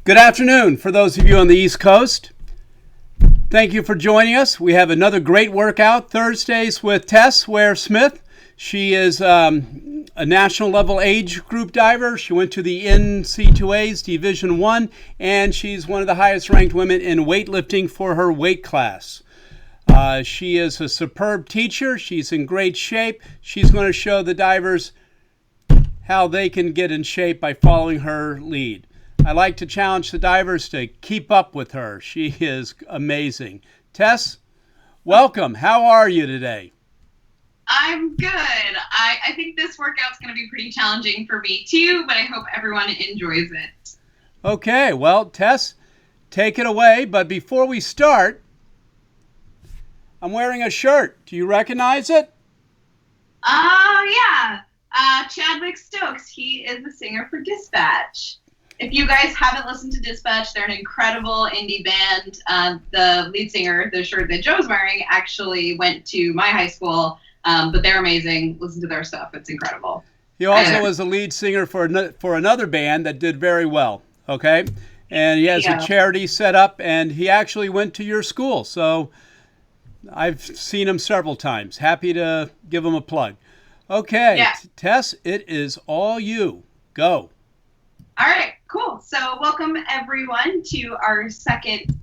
Good afternoon for those of you on the East Coast. Thank you for joining us. We have another great workout, Thursdays with Tess Waresmith. She is a national level age group diver. She went to the NC2A's Division 1, and she's one of the highest ranked women in weightlifting for her weight class. She is a superb teacher. She's in great shape. She's going to show the divers how they can get in shape by following her lead. I like to challenge the divers to keep up with her. She is amazing. Tess, welcome. How are you today? I'm good. I think this workout's going to be pretty challenging for me too, but I hope everyone enjoys it. Okay, well, Tess, take it away. But before we start, I'm wearing a shirt. Do you recognize it? Yeah. Chadwick Stokes. He is the singer for Dispatch. If you guys haven't listened to Dispatch, they're an incredible indie band. The lead singer, the shirt that Joe's wearing, actually went to my high school, but they're amazing. Listen to their stuff. It's incredible. He also was the lead singer for another band that did very well, okay? And he has a charity set up, and he actually went to your school. So I've seen him several times. Happy to give him a plug. Okay, yeah. Tess, it is all you. Go. All right, cool. So welcome everyone to our second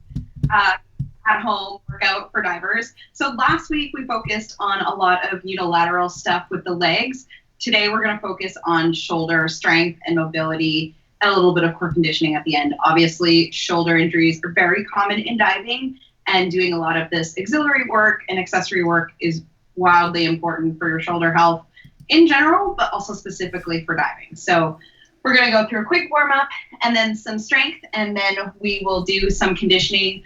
at-home workout for divers. So last week we focused on a lot of unilateral stuff with the legs. Today we're going to focus on shoulder strength and mobility and a little bit of core conditioning at the end. Obviously, shoulder injuries are very common in diving, and doing a lot of this auxiliary work and accessory work is wildly important for your shoulder health in general, but also specifically for diving. So we're going to go through a quick warm-up and then some strength, and then we will do some conditioning.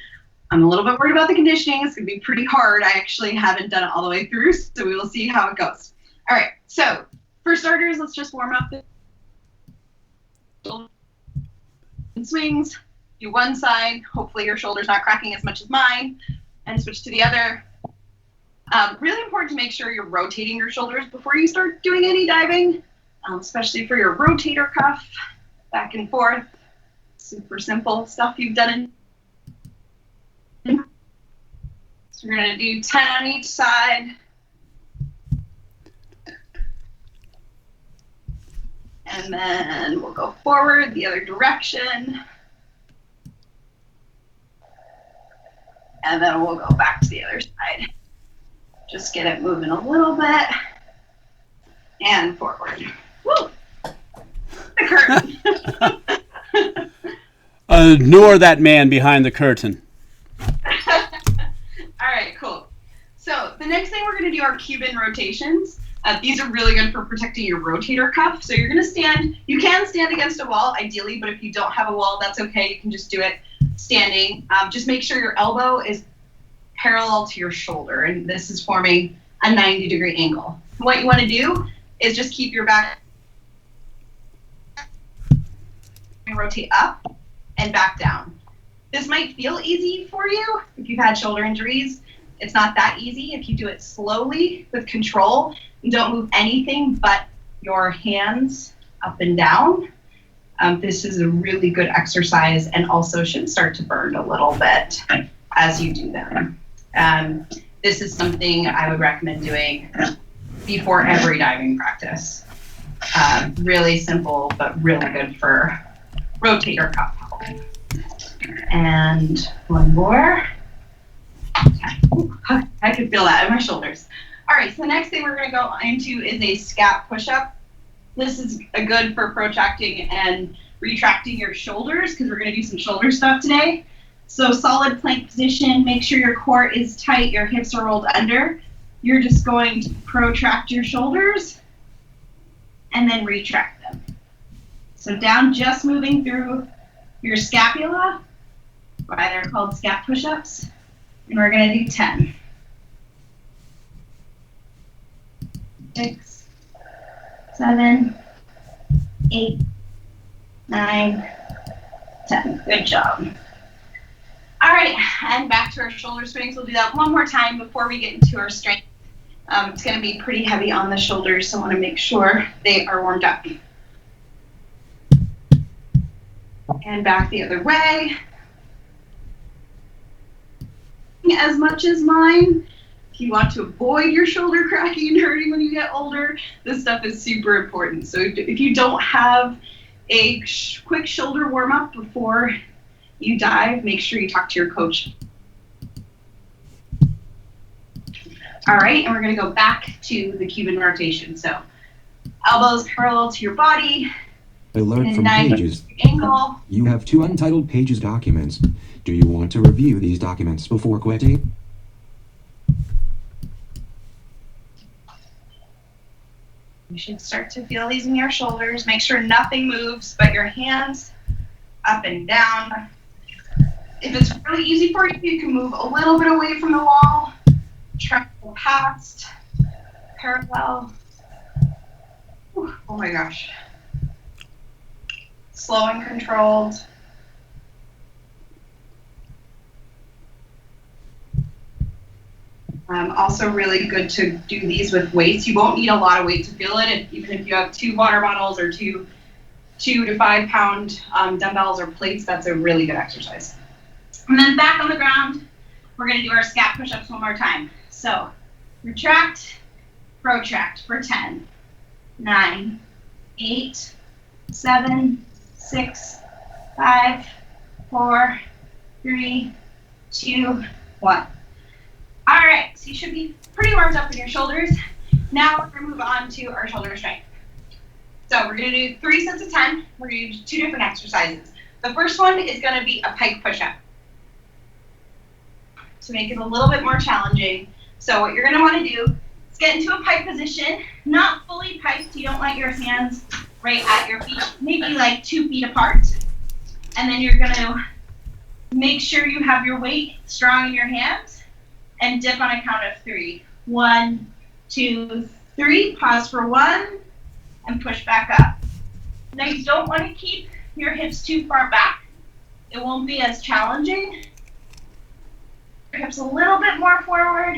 I'm a little bit worried about the conditioning. It's going to be pretty hard. I actually haven't done it all the way through, so we will see how it goes. All right, so for starters, let's just warm up the swings. Do one side. Hopefully your shoulder's not cracking as much as mine, and switch to the other. Really important to make sure you're rotating your shoulders before you start doing any diving. Especially for your rotator cuff, back and forth. Super simple stuff you've done. So we're going to do 10 on each side. And then we'll go forward the other direction. And then we'll go back to the other side. Just get it moving a little bit. And forward. Woo! The curtain. Ignore that man behind the curtain. All right, cool. So the next thing we're going to do are Cuban rotations. These are really good for protecting your rotator cuff. So you're going to stand. You can stand against a wall, ideally, but if you don't have a wall, that's okay. You can just do it standing. Just make sure your elbow is parallel to your shoulder, and this is forming a 90-degree angle. What you want to do is just keep your back, rotate up and back down. This might feel easy for you if you've had shoulder injuries. It's not that easy. If you do it slowly with control and don't move anything but your hands up and down, this is a really good exercise and also should start to burn a little bit as you do them. This is something I would recommend doing before every diving practice. Really simple, but really good for rotator cuff health. And one more. Okay. Ooh, I can feel that in my shoulders. All right, so the next thing we're going to go into is a scap push-up. This is good for protracting and retracting your shoulders because we're going to do some shoulder stuff today. So solid plank position, make sure your core is tight, your hips are rolled under. You're just going to protract your shoulders and then retract them. So down, just moving through your scapula, why they're called scap push-ups. And we're going to do 10. 6, 7, 8, 9, 10. Good job. All right, and back to our shoulder swings. We'll do that one more time before we get into our strength. It's going to be pretty heavy on the shoulders, so I want to make sure they are warmed up. And back the other way. As much as mine. If you want to avoid your shoulder cracking and hurting when you get older, this stuff is super important. So if you don't have a quick shoulder warm-up before you dive, make sure you talk to your coach. All right, and we're going to go back to the Cuban rotation. So elbows parallel to your body. Alert from Pages. Angle. You have 2 Untitled Pages documents. Do you want to review these documents before quitting? You should start to feel these in your shoulders. Make sure nothing moves but your hands up and down. If it's really easy for you, you can move a little bit away from the wall. Try to go past, parallel. Whew, oh my gosh. Slow and controlled. Also really good to do these with weights. You won't need a lot of weight to feel it, even if you have 2 water bottles or 2 to 5 pound dumbbells or plates. That's a really good exercise. And then back on the ground, we're going to do our scat push-ups one more time. So retract, protract for 10, 9, 8, 7, 6, 5, 4, 3, 2, 1. All right, so you should be pretty warmed up in your shoulders. Now we're gonna move on to our shoulder strength. So we're gonna do 3 sets of 10. We're gonna do 2 different exercises. The first one is gonna be a pike push-up. To make it a little bit more challenging. So what you're gonna wanna do is get into a pike position, not fully piked. You don't want your hands right at your feet, maybe like 2 feet apart. And then you're gonna make sure you have your weight strong in your hands. And dip on a count of 3. 1, 2, 3. Pause for 1 and push back up. Now you don't want to keep your hips too far back. It won't be as challenging. Your hips a little bit more forward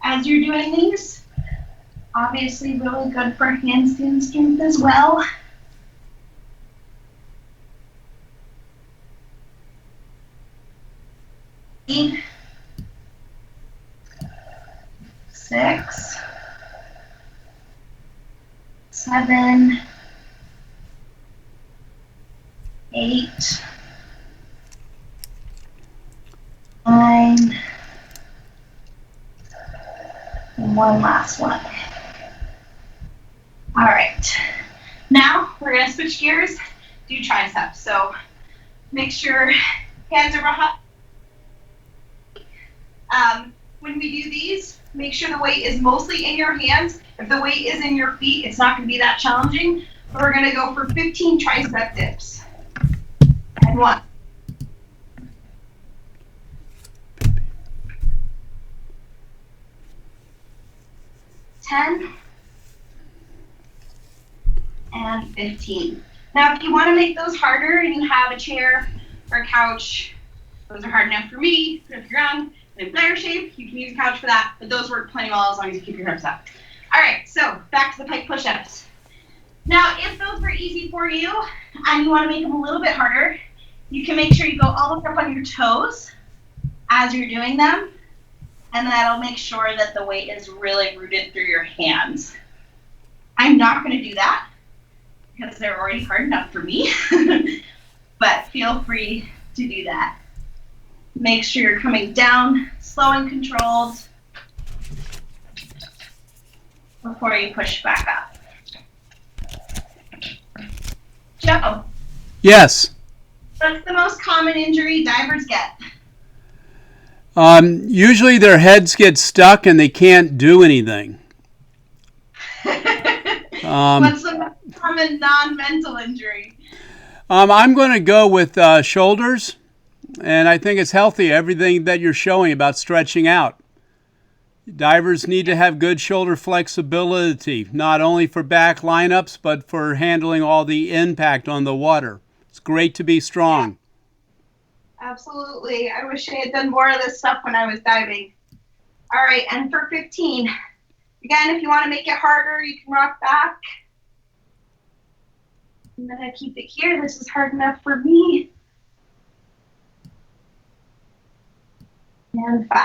as you're doing these. Obviously really good for handstand strength as well. Eight. 6, 7, 8, 9, and one last one. All right. Now we're going to switch gears, do triceps. So make sure hands are behind. When we do these, make sure the weight is mostly in your hands. If the weight is in your feet, it's not going to be that challenging. But we're going to go for 15 tricep dips. And 1. 10. And 15. Now, if you want to make those harder and you have a chair or a couch, those are hard enough for me. But if you're in better shape, you can use a couch for that, but those work plenty well as long as you keep your hips up. All right, so back to the pike push-ups. Now, if those were easy for you and you want to make them a little bit harder, you can make sure you go all the way up on your toes as you're doing them, and that'll make sure that the weight is really rooted through your hands. I'm not going to do that because they're already hard enough for me, but feel free to do that. Make sure you're coming down, slow and controlled, before you push back up. Joe. Yes. What's the most common injury divers get? Usually their heads get stuck and they can't do anything. What's the most common non-mental injury? I'm going to go with shoulders. And I think it's healthy, everything that you're showing about stretching out. Divers need to have good shoulder flexibility, not only for back lineups, but for handling all the impact on the water. It's great to be strong. Yeah, absolutely. I wish I had done more of this stuff when I was diving. All right, and for 15, again, if you want to make it harder, you can rock back. I'm gonna keep it here. This is hard enough for me. And 5.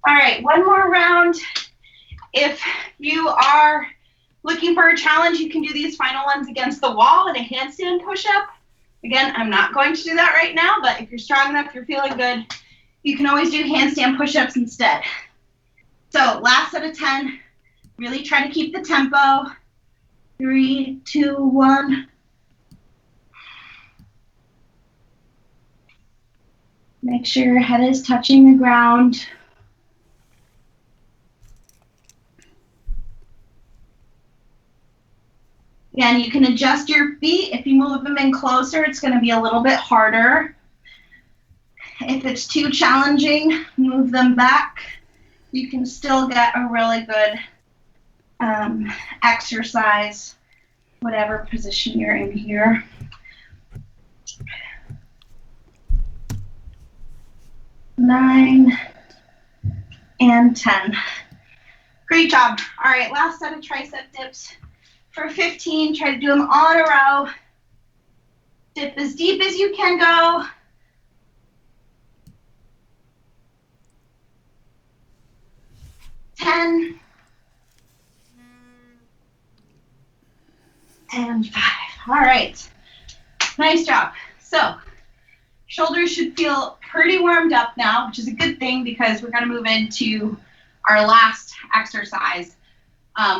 All right, one more round. If you are looking for a challenge, you can do these final ones against the wall in a handstand push-up. Again, I'm not going to do that right now, but if you're strong enough, you're feeling good, you can always do handstand push-ups instead. So last set of 10, really try to keep the tempo. 3, 2, 1. Make sure your head is touching the ground. Again, you can adjust your feet. If you move them in closer, it's going to be a little bit harder. If it's too challenging, move them back. You can still get a really good exercise, whatever position you're in here. Nine and 10. Great job. All right, last set of tricep dips. For 15, try to do them all in a row. Dip as deep as you can go. Ten. And 5. All right. Nice job. So, shoulders should feel pretty warmed up now, which is a good thing because we're going to move into our last exercise,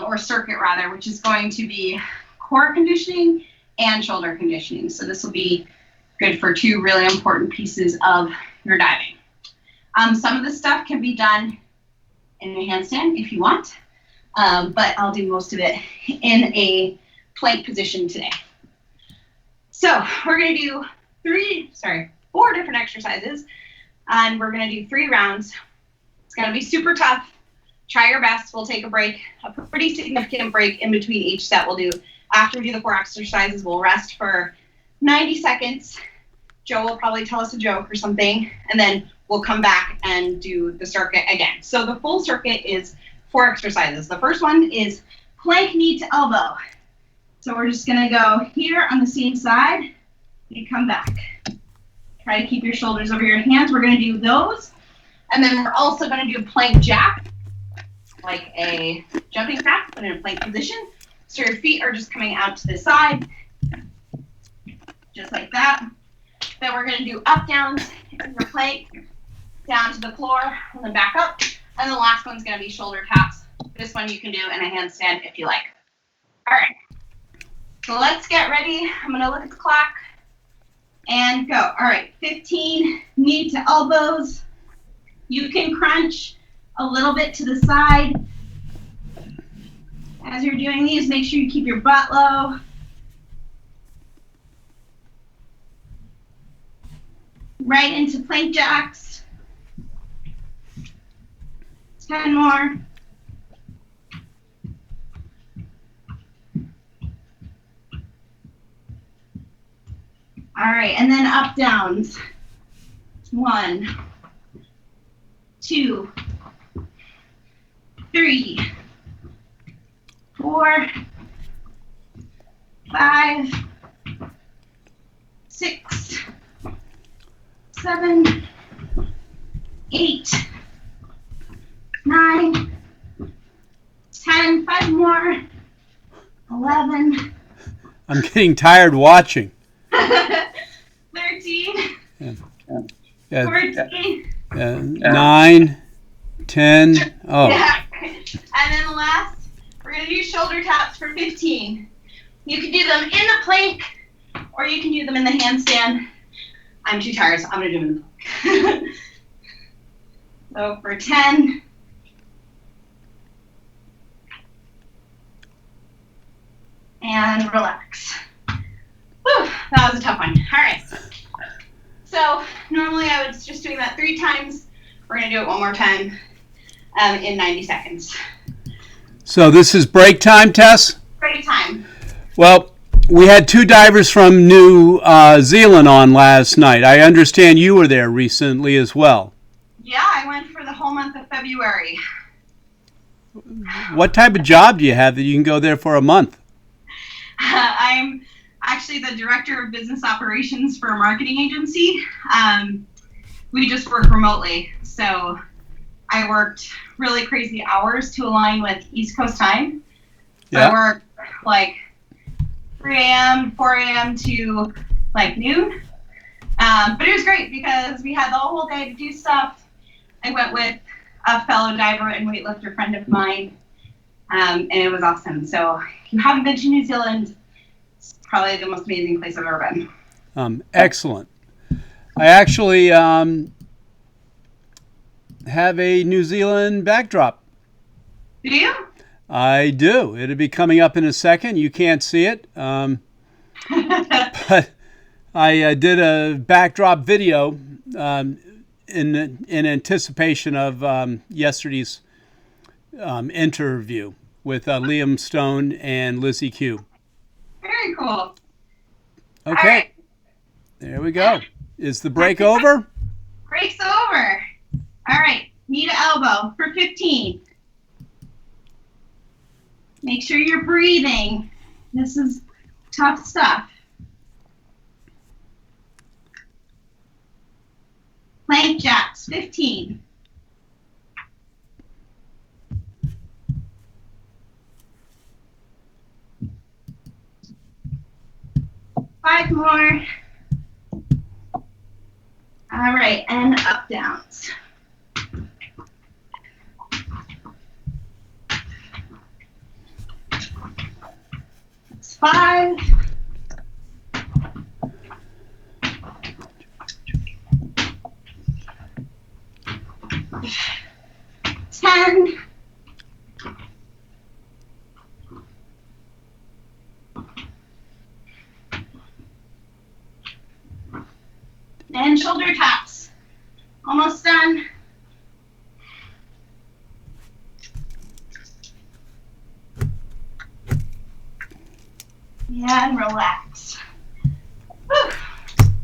or circuit rather, which is going to be core conditioning and shoulder conditioning. So this will be good for 2 really important pieces of your diving. Some of this stuff can be done in a handstand if you want, but I'll do most of it in a plank position today. So we're going to do 4 different exercises, and we're going to do 3 rounds. It's going to be super tough. Try your best. We'll take a break, a pretty significant break in between each set. We'll do, after we do the 4 exercises, we'll rest for 90 seconds. Joe will probably tell us a joke or something, and then we'll come back and do the circuit again. So the full circuit is 4 exercises. The first one is plank knee to elbow. So we're just going to go here on the same side and come back. Try to keep your shoulders over your hands. We're going to do those. And then we're also going to do plank jack, like a jumping jack, but in a plank position. So your feet are just coming out to the side, just like that. Then we're going to do up downs in your plank, down to the floor, and then back up. And the last one's going to be shoulder taps. This one you can do in a handstand if you like. All right. So let's get ready. I'm going to look at the clock and go. All right, 15, knee to elbows. You can crunch a little bit to the side. As you're doing these, make sure you keep your butt low. Right into plank jacks. 10 more. All right, and then up downs. 1, 2, 3, 4, 5, 6, 7, 8, 9, 10, 5 more, 11. I'm getting tired watching. 13, Yeah. 14. 9, 10. Oh. Yeah. And then the last, we're going to do shoulder taps for 15. You can do them in the plank, or you can do them in the handstand. I'm too tired, so I'm going to do them in the plank. So for 10. And relax. Whew, that was a tough one. All right. So normally I was just doing that 3 times. We're going to do it one more time in 90 seconds. So this is break time, Tess? Break time. Well, we had 2 divers from New Zealand on last night. I understand you were there recently as well. Yeah, I went for the whole month of February. What type of job do you have that you can go there for a month? I'm actually the director of business operations for a marketing agency. We just work remotely. So I worked really crazy hours to align with East Coast time. So I worked like 3 a.m., 4 a.m. to like noon. But it was great because we had the whole day to do stuff. I went with a fellow diver and weightlifter friend of mine, and it was awesome. So if you haven't been to New Zealand, it's probably the most amazing place I've ever been. Excellent. I actually have a New Zealand backdrop. Do you? I do. It'll be coming up in a second. You can't see it. But I did a backdrop video in anticipation of yesterday's interview with Liam Stone and Lizzie Q. Very cool. Okay. Right. There we go. Is the break over? Break's over. All right. Knee to elbow for 15. Make sure you're breathing. This is tough stuff. Plank jacks, 15. Five more. All right, and up downs. That's 5. 10. And shoulder taps. Almost done. And relax. Whew.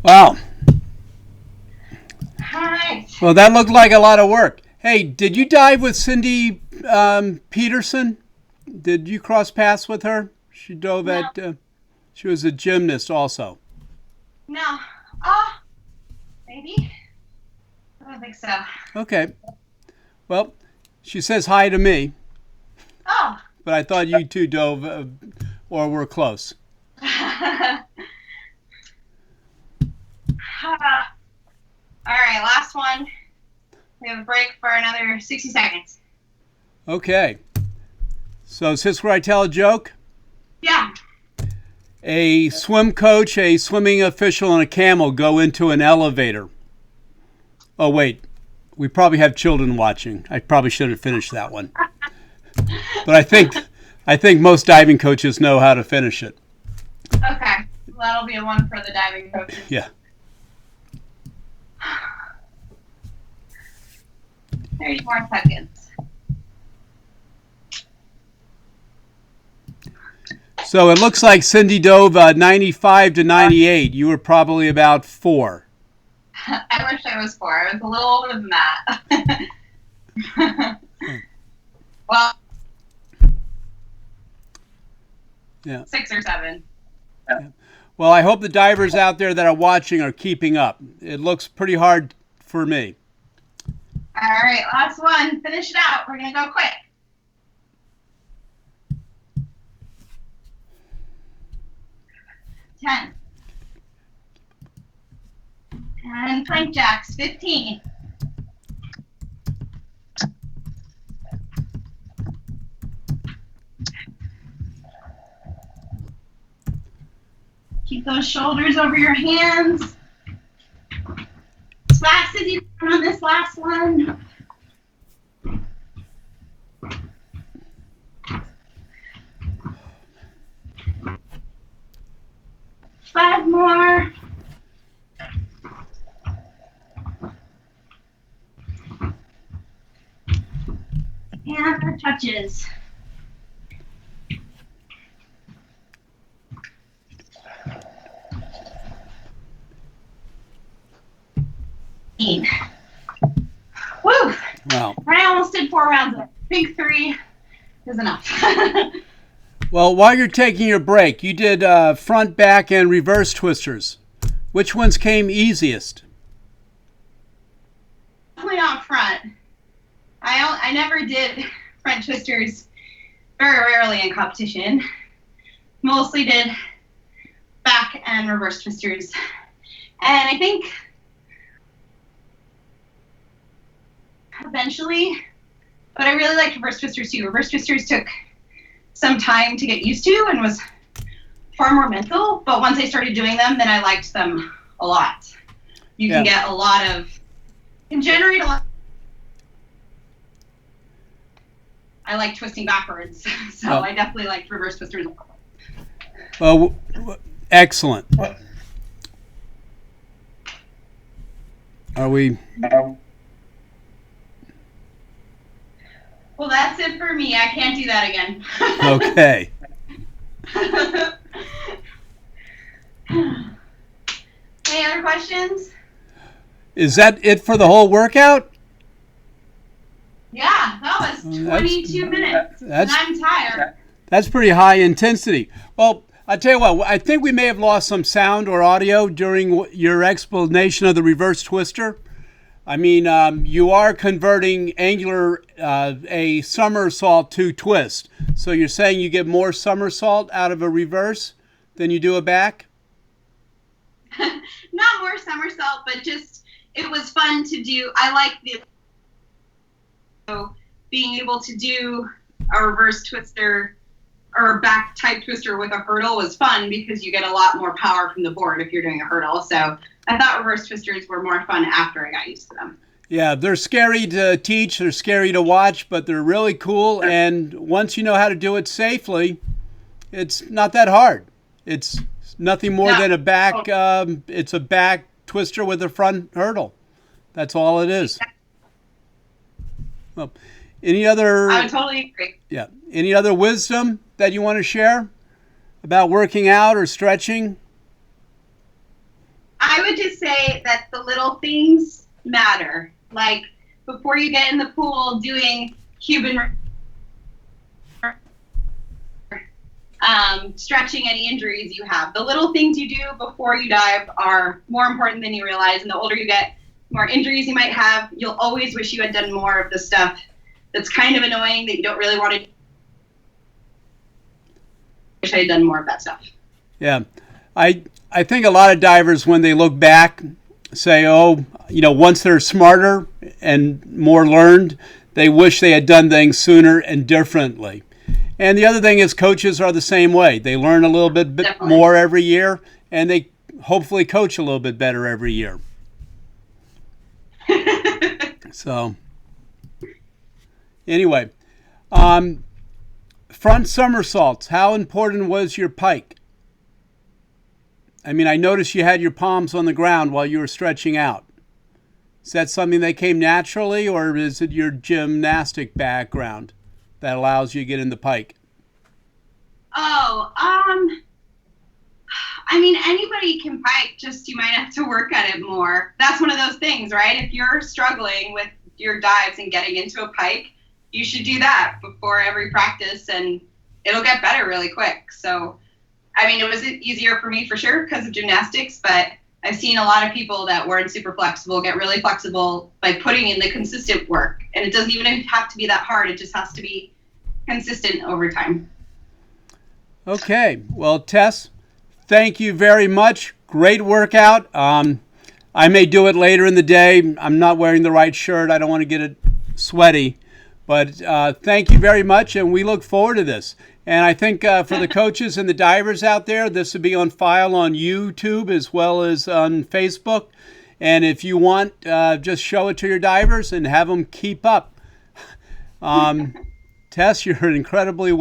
Wow. All right. Well, that looked like a lot of work. Hey, did you dive with Cindy Peterson? Did you cross paths with her? She dove at, she was a gymnast also. No. Maybe. I don't think so. Okay. Well, she says hi to me. Oh. But I thought you two dove or were close. All right, last one. We have a break for another 60 seconds. Okay. So is this where I tell a joke? Yeah. A swim coach, a swimming official, and a camel go into an elevator. Oh, wait. We probably have children watching. I probably should have finished that one. But I think most diving coaches know how to finish it. Okay. Well, that'll be a one for the diving coaches. Yeah. 30 more seconds. So it looks like Cindy dove 95 to 98. You were probably about 4. I wish I was 4. I was a little older than that. Well, yeah. 6 or 7. Yeah. Well, I hope the divers out there that are watching are keeping up. It looks pretty hard for me. All right, last one. Finish it out. We're going to go quick. 10. And plank jacks, 15. Keep those shoulders over your hands. As fast as you can on this last one. Five more. And the touches. Woo! Wow. I almost did 4 rounds. I think 3 is enough. Well, while you're taking your break, you did front, back, and reverse twisters. Which ones came easiest? Definitely not front. I never did front twisters very rarely in competition. Mostly did back and reverse twisters. And I think eventually, but I really liked reverse twisters too. Reverse twisters took some time to get used to and was far more mental, but once I started doing them, then I liked them a lot. You can get a lot of, can generate a lot. I like twisting backwards, so I definitely liked reverse twisters. Well, excellent. Are we? Well, that's it for me. I can't do that again. Okay. Any other questions? Is that it for the whole workout? Yeah, that was 22 minutes. And I'm tired. That's pretty high intensity. Well, I'll tell you what, I think we may have lost some sound or audio during your explanation of the reverse twister. I mean, you are converting angular, a somersault to twist. So you're saying you get more somersault out of a reverse than you do a back? Not more somersault, but just, it was fun to do. I like being able to do a reverse twister or back type twister with a hurdle was fun because you get a lot more power from the board if you're doing a hurdle. So I thought reverse twisters were more fun after I got used to them. Yeah, they're scary to teach, they're scary to watch, but they're really cool. And once you know how to do it safely, it's not that hard. It's nothing more than a back, it's a back twister with a front hurdle. That's all it is. Well, any other? I would totally agree. Yeah. Any other wisdom that you want to share about working out or stretching? I would just say that the little things matter. Like before you get in the pool doing Cuban stretching any injuries you have. The little things you do before you dive are more important than you realize. And the older you get, the more injuries you might have. You'll always wish you had done more of the stuff that's kind of annoying that you don't really want to do. Wish I had done more of that stuff. Yeah. I think a lot of divers, when they look back, say, oh, once they're smarter and more learned, they wish they had done things sooner and differently. And the other thing is coaches are the same way. They learn a little bit more every year, and they hopefully coach a little bit better every year. So, anyway, front somersaults. How important was your pike? I mean, I noticed you had your palms on the ground while you were stretching out. Is that something that came naturally, or is it your gymnastic background that allows you to get in the pike? Oh, I mean, anybody can pike, just you might have to work at it more. That's one of those things, right? If you're struggling with your dives and getting into a pike, you should do that before every practice, and it'll get better really quick. So, I mean, it was easier for me for sure because of gymnastics, but I've seen a lot of people that weren't super flexible get really flexible by putting in the consistent work. And it doesn't even have to be that hard. It just has to be consistent over time. Okay. Well, Tess, thank you very much. Great workout. I may do it later in the day. I'm not wearing the right shirt. I don't want to get it sweaty. But thank you very much, and we look forward to this. And I think for the coaches and the divers out there, this will be on file on YouTube as well as on Facebook. And if you want, just show it to your divers and have them keep up. Tess, you're an incredibly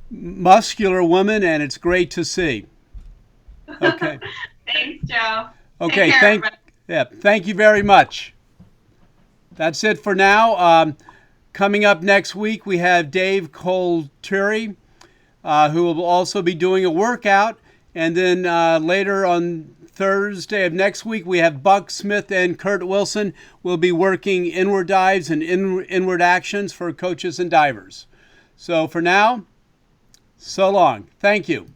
muscular woman, and it's great to see. Okay. Thanks, Joe. Okay, thank you very much. That's it for now. Coming up next week, we have Dave Colturi, who will also be doing a workout. And then later on Thursday of next week, we have Buck Smith and Kurt Wilson will be working inward dives and inward actions for coaches and divers. So for now, So long. Thank you.